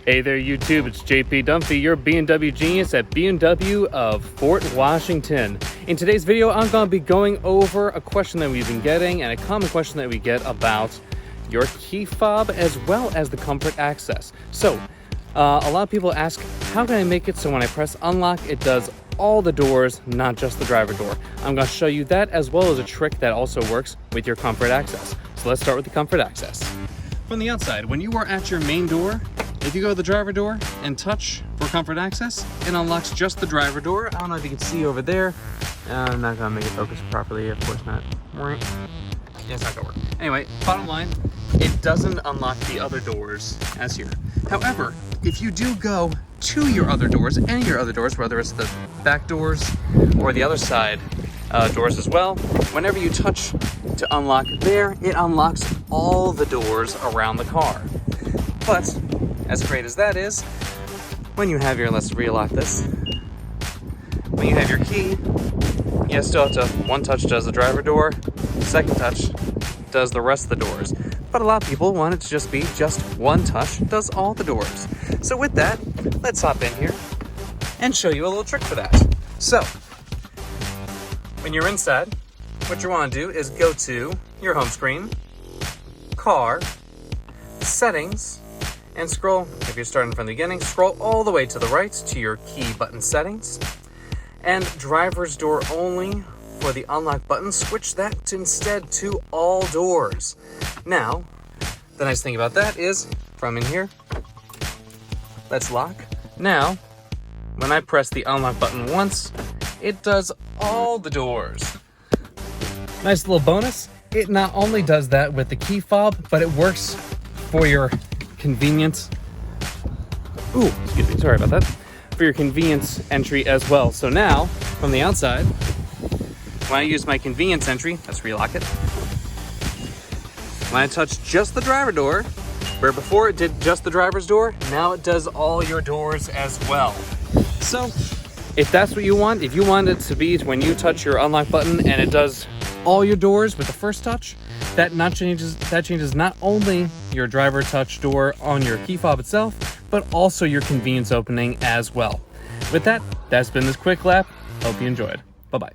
Hey there YouTube, it's JP Dunphy, your BMW genius at BMW of Fort Washington. In today's video, I'm going to be going over a question that we've been getting and a common question that we get about your key fob as well as the comfort access. So, a lot of people ask, how can I make it so when I press unlock, it does all the doors, not just the driver door? I'm going to show you that as well as a trick that also works with your comfort access. So let's start with the comfort access. From the outside, when you are at your main door, if you go to the driver door and touch for comfort access, it unlocks just the driver door. I don't know if you can see over there. I'm not gonna make it focus properly, of course not. Yeah, it's not gonna work. Anyway, bottom line, it doesn't unlock the other doors as here. However, if you do go to your other doors, any of your other doors, whether it's the back doors or the other side doors as well, whenever you touch to unlock there, it unlocks all the doors around the car. But as great as that is, when you have your, let's relock this, when you have your key, you still have to, one touch does the driver door, second touch does the rest of the doors. But a lot of people want it to just be just one touch does all the doors. So with that, let's hop in here and show you a little trick for that. So, when you're inside, what you want to do is go to your home screen, car, settings, and scroll, if you're starting from the beginning, scroll all the way to the right to your key button settings, and driver's door only for the unlock button, switch that instead to all doors. Now, the nice thing about that is, from in here, let's lock. Now, when I press the unlock button once, it does all the doors. Nice little bonus, it not only does that with the key fob, but it works for your convenience. Ooh, excuse me, sorry about that. For your convenience entry as well. So now, from the outside, when I use my convenience entry, let's relock it. When I touch just the driver door, where before it did just the driver's door, now it does all your doors as well. So, if that's what you want, if you want it to be when you touch your unlock button and it does all your doors with the first touch, that changes not only your driver touch door on your key fob itself, but also your convenience opening as well. With that, that's been this quick lap. Hope you enjoyed. Bye-bye.